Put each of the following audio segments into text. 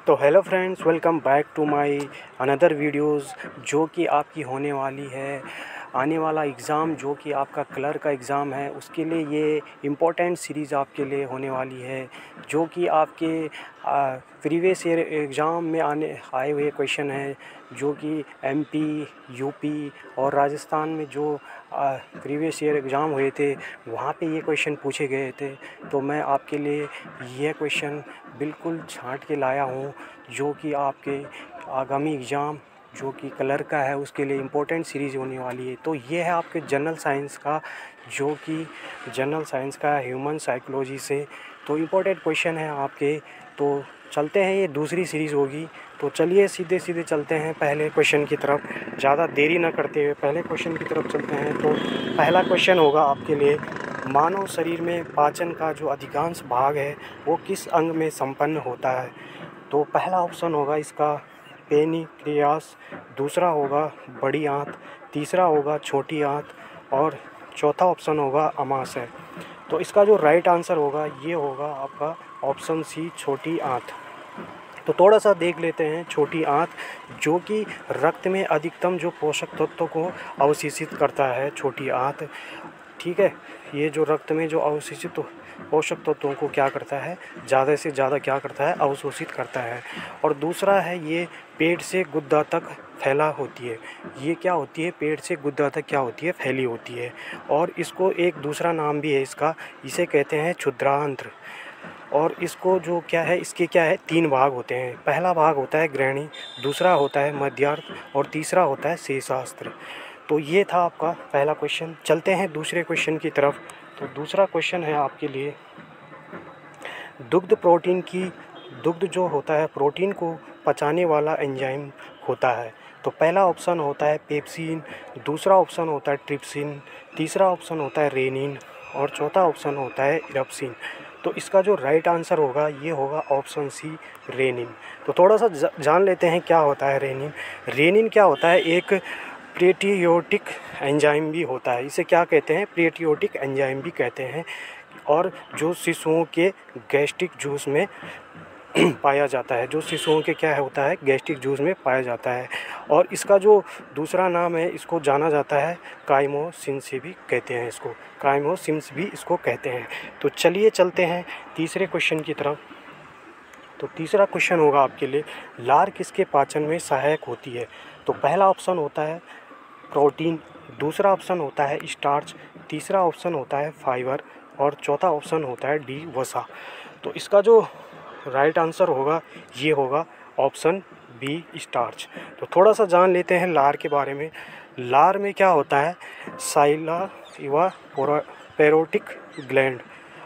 तो hello friends, welcome back to my another videos जो कि आपकी होने वाली है आने वाला एग्ज़ाम जो कि आपका कलर का एग्ज़ाम है, उसके लिए ये इम्पोर्टेंट सीरीज़ आपके लिए होने वाली है जो कि आपके प्रीवियस ईयर एग्ज़ाम में आए हुए क्वेश्चन हैं जो कि एमपी, यूपी और राजस्थान में जो प्रीवियस ईयर एग्ज़ाम हुए थे वहाँ पे ये क्वेश्चन पूछे गए थे। तो मैं आपके लिए ये क्वेश्चन बिल्कुल छांट के लाया हूँ जो कि आपके आगामी एग्ज़ाम जो कि कलर का है उसके लिए इम्पोर्टेंट सीरीज़ होने वाली है। तो ये है आपके जनरल साइंस का जो कि जनरल साइंस का ह्यूमन साइकोलॉजी से तो इम्पोर्टेंट क्वेश्चन है आपके। तो चलते हैं, ये दूसरी सीरीज़ होगी। तो चलिए सीधे सीधे चलते हैं पहले क्वेश्चन की तरफ, ज़्यादा देरी ना करते हुए पहले क्वेश्चन की तरफ चलते हैं। तो पहला क्वेश्चन होगा आपके लिए, मानव शरीर में पाचन का जो अधिकांश भाग है वो किस अंग में संपन्न होता है? तो पहला ऑप्शन होगा इसका पेनिक्रियास, दूसरा होगा बड़ी आंत, तीसरा होगा छोटी आंत और चौथा ऑप्शन होगा अमाशय। तो इसका जो राइट आंसर होगा ये होगा आपका ऑप्शन सी, छोटी आंत। तो थोड़ा सा देख लेते हैं छोटी आंत जो कि रक्त में अधिकतम जो पोषक तत्वों को अवशोषित करता है, छोटी आंत। ठीक है, ये जो रक्त में जो अवशोषित पोषक तत्वों को क्या करता है, ज़्यादा से ज़्यादा क्या करता है, अवशोषित करता है। और दूसरा है ये पेट से गुद्दा तक फैला होती है। ये क्या होती है, पेट से गुद्दा तक क्या होती है, फैली होती है। और इसको एक दूसरा नाम भी है इसका, इसे कहते हैं क्षुद्रांत्र। और इसको जो क्या है, इसके क्या है, 3 भाग होते हैं। पहला भाग होता है ग्रहणी, दूसरा होता है मध्यार्थ और तीसरा होता है शेषास्त्र। तो ये था आपका पहला क्वेश्चन। चलते हैं दूसरे क्वेश्चन की तरफ। तो दूसरा क्वेश्चन है आपके लिए, दुग्ध जो होता है प्रोटीन को पचाने वाला एंजाइम होता है। तो पहला ऑप्शन होता है पेप्सिन, दूसरा ऑप्शन होता है ट्रिप्सिन, तीसरा ऑप्शन होता है रेनिन और चौथा ऑप्शन होता है इरप्सिन। तो इसका जो राइट आंसर होगा ये होगा ऑप्शन सी, रेनिन। तो थोड़ा सा जान लेते हैं क्या होता है रेनिन। रेनिन क्या होता है, एक प्रोटीयोटिक एंजाइम भी होता है। इसे क्या कहते हैं, प्रोटीयोटिक एंजाइम भी कहते हैं। और जो शिशुओं के गैस्ट्रिक जूस में पाया जाता है, जो शिशुओं के क्या होता है, गैस्ट्रिक जूस में पाया जाता है। और इसका जो दूसरा नाम है, इसको जाना जाता है काइमोसिन से भी कहते हैं, इसको काइमोसिन्स भी इसको कहते हैं। तो चलिए चलते हैं तीसरे क्वेश्चन की तरफ। तो तीसरा क्वेश्चन होगा आपके लिए, लार किसके पाचन में सहायक होती है? तो पहला ऑप्शन होता है प्रोटीन, दूसरा ऑप्शन होता है स्टार्च, तीसरा ऑप्शन होता है फाइबर और चौथा ऑप्शन होता है डी, वसा। तो इसका जो राइट आंसर होगा ये होगा ऑप्शन बी, स्टार्च। तो थोड़ा सा जान लेते हैं लार के बारे में। लार में क्या होता है, साइलाइवा पैरोटिक ग्लैंड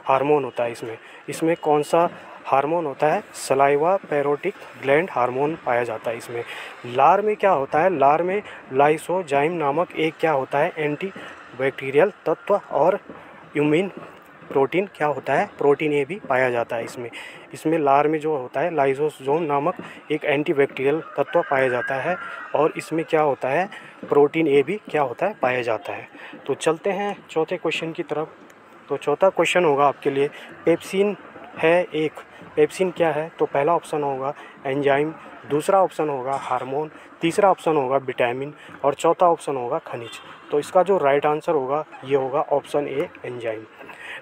हार्मोन होता है। इसमें कौन सा हार्मोन होता है, सलाइवा पैरोटिक ग्लैंड हार्मोन पाया जाता है इसमें। लार में क्या होता है, लार में लाइसोजाइम नामक एक क्या होता है, एंटी बैक्टीरियल तत्व और इम्यून प्रोटीन क्या होता है, प्रोटीन ए भी पाया जाता है इसमें लार में जो होता है लाइसोजाइम नामक एक एंटी बैक्टीरियल तत्व पाया जाता है और इसमें क्या होता है, प्रोटीन ए भी क्या होता है, पाया जाता है। तो चलते हैं चौथे क्वेश्चन की तरफ। तो चौथा क्वेश्चन होगा आपके लिए, पेप्सिन है एक, पेप्सिन क्या है? तो पहला ऑप्शन होगा एंजाइम, दूसरा ऑप्शन होगा हार्मोन, तीसरा ऑप्शन होगा विटामिन और चौथा ऑप्शन होगा खनिज। तो इसका जो राइट आंसर होगा ये होगा ऑप्शन ए, एंजाइम।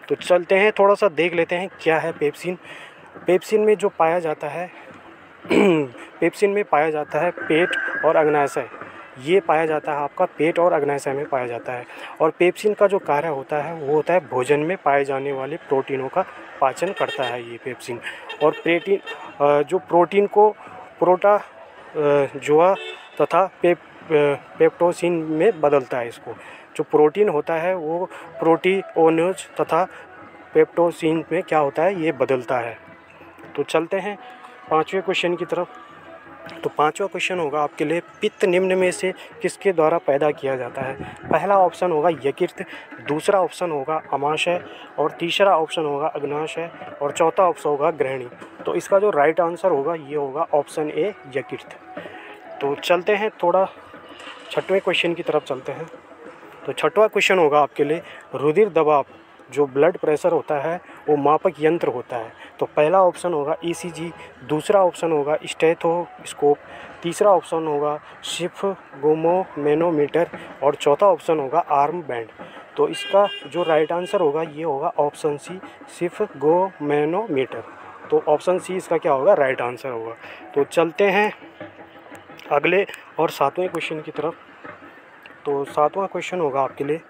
तो चलते हैं, थोड़ा सा देख लेते हैं क्या है पेप्सिन। पेप्सिन में जो पाया जाता है पेप्सिन में पाया जाता है पेट और अग्नाशय, ये पाया जाता है आपका पेट और अग्नाशय में पाया जाता है। और पेप्सिन का जो कार्य होता है वो होता है भोजन में पाए जाने वाले प्रोटीनों का पाचन करता है ये पेप्सिन। और जो प्रोटीन को प्रोटोजोआ तथा पेप्टोसिन में बदलता है। इसको जो प्रोटीन होता है वो प्रोटीओनेज तथा पेप्टोसिन में क्या होता है, ये बदलता है। तो चलते हैं पांचवें क्वेश्चन की तरफ। तो पांचवा क्वेश्चन होगा आपके लिए, पित्त निम्न में से किसके द्वारा पैदा किया जाता है? पहला ऑप्शन होगा यकृत, दूसरा ऑप्शन होगा अमाशय और तीसरा ऑप्शन होगा अग्नाशय और चौथा ऑप्शन होगा ग्रहणी। तो इसका जो राइट आंसर होगा ये होगा ऑप्शन ए, यकृत। तो चलते हैं थोड़ा छठवें क्वेश्चन की तरफ चलते हैं। तो छठवां क्वेश्चन होगा आपके लिए, रुधिर दबाव जो ब्लड प्रेशर होता है वो मापक यंत्र होता है। तो पहला ऑप्शन होगा ईसीजी, दूसरा ऑप्शन होगा स्टेथोस्कोप, तीसरा ऑप्शन होगा स्फिग्मोमेनोमीटर और चौथा ऑप्शन होगा आर्म बैंड। तो इसका जो राइट आंसर होगा ये होगा ऑप्शन सी, स्फिग्मोमेनोमीटर। तो ऑप्शन सी इसका क्या होगा, राइट आंसर होगा। तो चलते हैं अगले और 7वें क्वेश्चन की तरफ। तो 7वां क्वेश्चन होगा आपके लिए,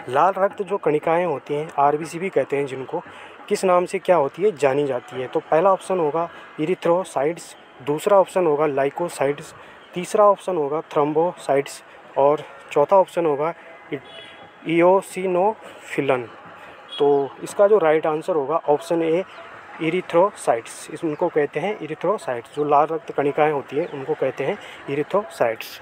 लाल रक्त जो कणिकाएं होती हैं, आरबीसी भी कहते हैं जिनको, किस नाम से क्या होती है, जानी जाती है। तो पहला ऑप्शन होगा इरिथ्रोसाइट्स, दूसरा ऑप्शन होगा लाइकोसाइट्स, तीसरा ऑप्शन होगा थ्रोम्बोसाइट्स और चौथा ऑप्शन होगा इओसिनोफिलन। तो इसका जो राइट आंसर होगा ऑप्शन ए, इरिथ्रोसाइट्स। इनको कहते हैं इरिथ्रोसाइट्स, जो लाल रक्त कणिकाएं होती हैं उनको कहते हैं इरिथ्रोसाइट्स।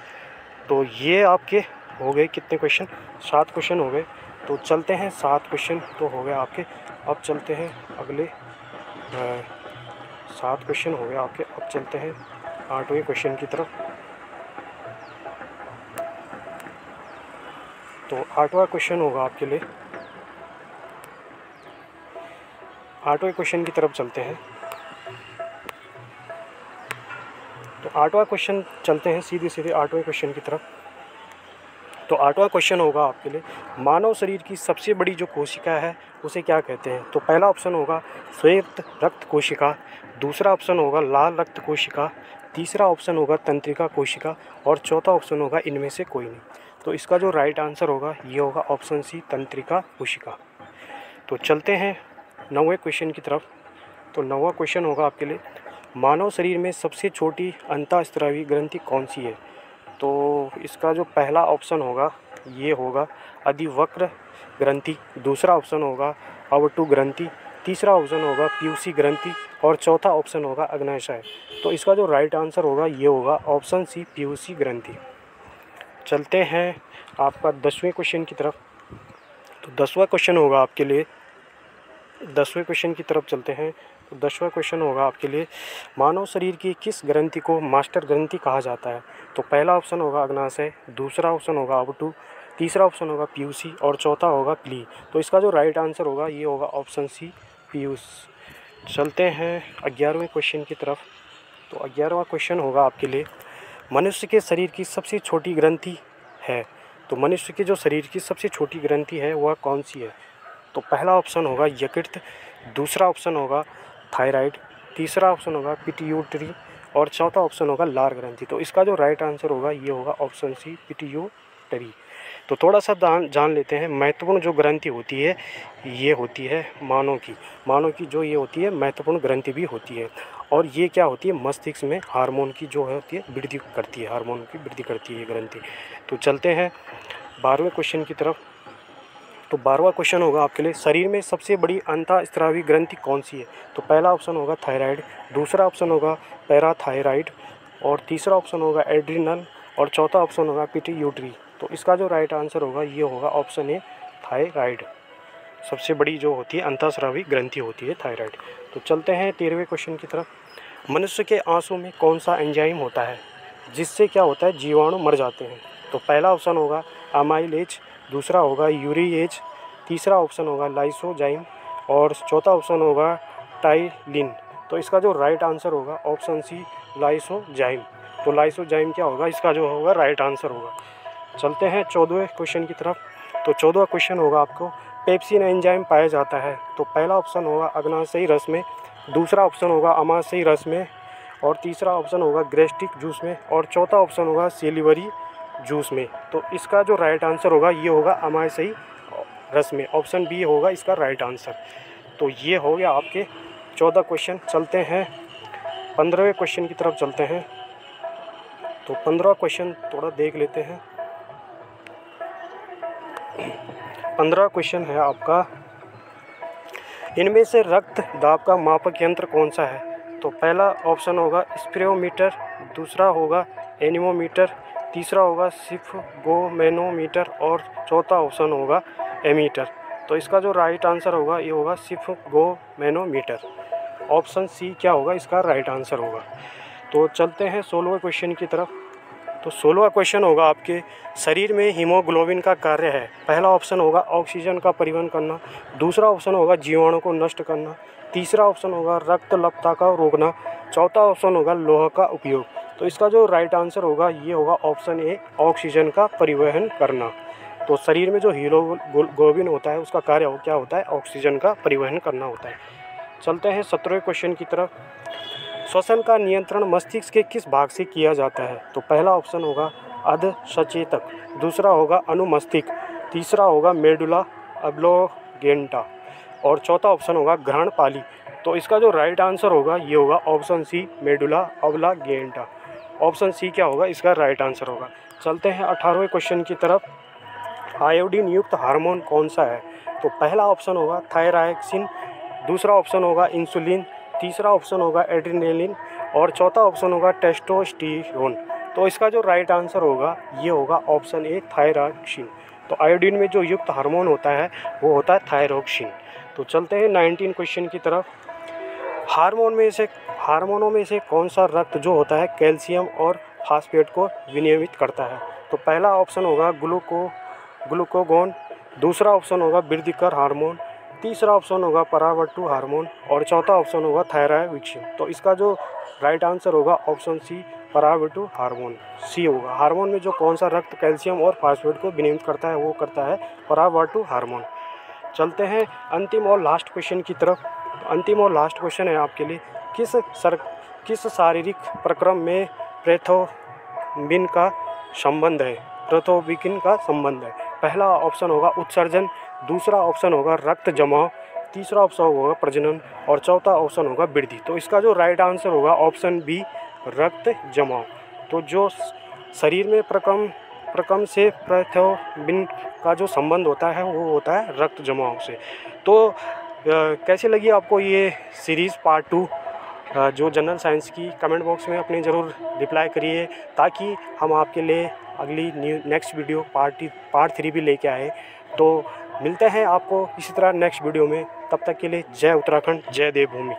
तो ये आपके हो गए कितने क्वेश्चन, 7 क्वेश्चन हो गए। तो चलते हैं 7 क्वेश्चन तो हो गए आपके। अब चलते हैं अगले 7 क्वेश्चन हो गए आपके। अब चलते हैं 8वें क्वेश्चन की तरफ। तो 8वां क्वेश्चन होगा आपके लिए, 8वें क्वेश्चन की तरफ चलते हैं। तो 8वां क्वेश्चन चलते हैं सीधे 8वें क्वेश्चन की तरफ। तो 8वां क्वेश्चन होगा आपके लिए, मानव शरीर की सबसे बड़ी जो कोशिका है उसे क्या कहते हैं। तो पहला ऑप्शन होगा श्वेत रक्त कोशिका, दूसरा ऑप्शन होगा लाल रक्त कोशिका, तीसरा ऑप्शन होगा तंत्रिका कोशिका और चौथा ऑप्शन होगा इनमें से कोई नहीं। तो इसका जो राइट आंसर होगा ये होगा ऑप्शन सी, तंत्रिका कोशिका। तो चलते हैं 9वें क्वेश्चन की तरफ। तो 9वां क्वेश्चन होगा आपके लिए, मानव शरीर में सबसे छोटी अंतःस्रावी ग्रंथि कौन सी है। तो इसका जो पहला ऑप्शन होगा ये होगा अधिवक्र ग्रंथि, दूसरा ऑप्शन होगा अवटु ग्रंथि, तीसरा ऑप्शन होगा पीयूसी ग्रंथि और चौथा ऑप्शन होगा अग्नाशय। तो इसका जो राइट आंसर होगा ये होगा ऑप्शन सी, पीयूसी ग्रंथि। चलते हैं आपका 10वें क्वेश्चन की तरफ। तो 10वां क्वेश्चन होगा आपके लिए, 10वें क्वेश्चन की तरफ चलते हैं। तो 10वां क्वेश्चन होगा आपके लिए, मानव शरीर की किस ग्रंथि को मास्टर ग्रंथि कहा जाता है। तो पहला ऑप्शन होगा अग्नाशय, दूसरा ऑप्शन होगा अवटु, तीसरा ऑप्शन होगा पीयूसी और चौथा होगा प्ली। तो इसका जो राइट आंसर होगा ये होगा ऑप्शन सी, पीयूष। चलते हैं 11वें क्वेश्चन की तरफ। तो 11वां क्वेश्चन होगा आपके लिए, मनुष्य के शरीर की सबसे छोटी ग्रंथि है। तो मनुष्य के जो शरीर की सबसे छोटी ग्रंथि है वह कौन सी है। तो पहला ऑप्शन होगा यकृत, दूसरा ऑप्शन होगा थायराइड, तीसरा ऑप्शन होगा पिट्यूटरी और चौथा ऑप्शन होगा लार ग्रंथि। तो इसका जो राइट आंसर होगा ये होगा ऑप्शन सी, पिट्यूटरी। तो थोड़ा सा जान लेते हैं, महत्वपूर्ण जो ग्रंथि होती है ये होती है मानव की जो ये होती है महत्वपूर्ण ग्रंथि भी होती है। और ये क्या होती है, मस्तिष्क में हार्मोन की जो होती है वृद्धि करती है, हार्मोन की वृद्धि करती है ये ग्रंथि। तो चलते हैं 12वें क्वेश्चन की तरफ। तो 12वां क्वेश्चन होगा आपके लिए, शरीर में सबसे बड़ी अंतःस्रावी ग्रंथि कौन सी है। तो पहला ऑप्शन होगा थायराइड, दूसरा ऑप्शन होगा पैराथायराइड और तीसरा ऑप्शन होगा एड्रिनल और चौथा ऑप्शन होगा पिट्यूटरी। तो इसका जो राइट आंसर होगा ये होगा ऑप्शन ए, थायराइड। सबसे बड़ी जो होती है अंतःस्रावी ग्रंथि होती है थायराइड। तो चलते हैं 13वें क्वेश्चन की तरफ। मनुष्य के आंसू में कौन सा एंजाइम होता है जिससे क्या होता है, जीवाणु मर जाते हैं। तो पहला ऑप्शन होगा अमाइलेज, दूसरा होगा यूरिएज, तीसरा ऑप्शन होगा लाइसोजाइम और चौथा ऑप्शन होगा टाइलिन। तो इसका जो राइट आंसर होगा ऑप्शन सी, लाइसोजाइम। तो लाइसोजाइम क्या होगा, इसका जो होगा राइट आंसर होगा। चलते हैं 14वें क्वेश्चन की तरफ। तो 14वां क्वेश्चन होगा आपको, पेप्सिन एंजाइम पाया जाता है। तो पहला ऑप्शन होगा अग्नाशयी रस में, दूसरा ऑप्शन होगा अमाशयी रस में और तीसरा ऑप्शन होगा ग्रेस्टिक जूस में और चौथा ऑप्शन होगा सेलिवरी जूस में। तो इसका जो राइट आंसर होगा ये होगा अमाशयी रस में, ऑप्शन बी होगा इसका राइट आंसर। तो ये हो गया आपके 14 क्वेश्चन। चलते हैं 15वें क्वेश्चन की तरफ चलते हैं। तो 15वां क्वेश्चन थोड़ा देख लेते हैं। 15वां क्वेश्चन है आपका, इनमें से रक्त दाब का मापक यंत्र कौन सा है। तो पहला ऑप्शन होगा स्पेरोमीटर, दूसरा होगा एनीमोमीटर, तीसरा होगा स्फिग्मोमेनोमीटर और चौथा ऑप्शन होगा एमीटर। तो इसका जो राइट आंसर होगा ये होगा स्फिग्मोमेनोमीटर। ऑप्शन सी क्या होगा इसका राइट आंसर होगा। तो चलते हैं 16वें क्वेश्चन की तरफ। तो 16वां क्वेश्चन होगा आपके, शरीर में हीमोग्लोबिन का कार्य है। पहला ऑप्शन होगा ऑक्सीजन का परिवहन करना, दूसरा ऑप्शन होगा जीवाणु को नष्ट करना, तीसरा ऑप्शन होगा रक्तलप्तता का रोकना, चौथा ऑप्शन होगा लोहा का उपयोग। तो इसका जो राइट आंसर होगा ये होगा ऑप्शन ए, ऑक्सीजन का परिवहन करना। तो शरीर में जो हीमोग्लोबिन होता है उसका कार्य क्या होता है, ऑक्सीजन का परिवहन करना होता है। चलते हैं 17वें क्वेश्चन की तरफ। श्वसन का नियंत्रण मस्तिष्क के किस भाग से किया जाता है? तो पहला ऑप्शन होगा अधसचेतक, दूसरा होगा अनुमस्तिष्क, तीसरा होगा मेडुला ऑब्लिंगेटा और चौथा ऑप्शन होगा घ्राणपाली। तो इसका जो राइट आंसर होगा ये होगा option C, medulla oblongata. Option C क्या होगा इसका राइट आंसर होगा। चलते हैं 18वें क्वेश्चन की तरफ। आयोडीन युक्त हार्मोन कौन सा है? तो पहला ऑप्शन होगा थायराक्सिन, दूसरा ऑप्शन होगा इंसुलिन, तीसरा ऑप्शन होगा एड्रेनलिन और चौथा ऑप्शन होगा टेस्टोस्टेरोन। तो इसका जो राइट आंसर होगा ये होगा ऑप्शन ए, थायराक्सिन। तो आयोडीन में जो युक्त हार्मोन होता है वो होता है थायरोक्सिन। तो चलते हैं 19 क्वेश्चन की तरफ। हार्मोनों में से कौन सा रक्त जो होता है कैल्शियम और फास्फेट को विनियमित करता है? तो पहला ऑप्शन होगा ग्लूकागोन, दूसरा ऑप्शन होगा वृद्धिकर हार्मोन, तीसरा ऑप्शन होगा परावर्तु हार्मोन और चौथा ऑप्शन होगा थायराक्सिन। तो इसका जो राइट आंसर होगा ऑप्शन सी, परावर्तु हार्मोन सी होगा। हार्मोन में जो कौन सा रक्त कैल्शियम और फास्फेट को विनियमित करता है वो करता है परावर्तु हार्मोन। चलते हैं अंतिम और लास्ट क्वेश्चन की तरफ। अंतिम और लास्ट क्वेश्चन है आपके लिए, किस शारीरिक प्रक्रम में प्रोथ्रोम्बिन का संबंध है? प्रोथ्रोम्बिन का संबंध है। पहला ऑप्शन होगा उत्सर्जन, दूसरा ऑप्शन होगा रक्त जमाव, तीसरा ऑप्शन होगा प्रजनन और चौथा ऑप्शन होगा वृद्धि। तो इसका जो राइट आंसर होगा ऑप्शन बी, रक्त जमाव। तो जो शरीर में प्रक्रम से प्रोथ्रोम्बिन का जो संबंध होता है वो होता है रक्त जमाव से। तो कैसी लगी आपको ये सीरीज़ पार्ट 2 जो जनरल साइंस की? कमेंट बॉक्स में अपने ज़रूर रिप्लाई करिए ताकि हम आपके लिए अगली नेक्स्ट वीडियो पार्ट 3 भी लेके आए। तो मिलते हैं आपको इसी तरह नेक्स्ट वीडियो में। तब तक के लिए जय उत्तराखंड, जय देवभूमि।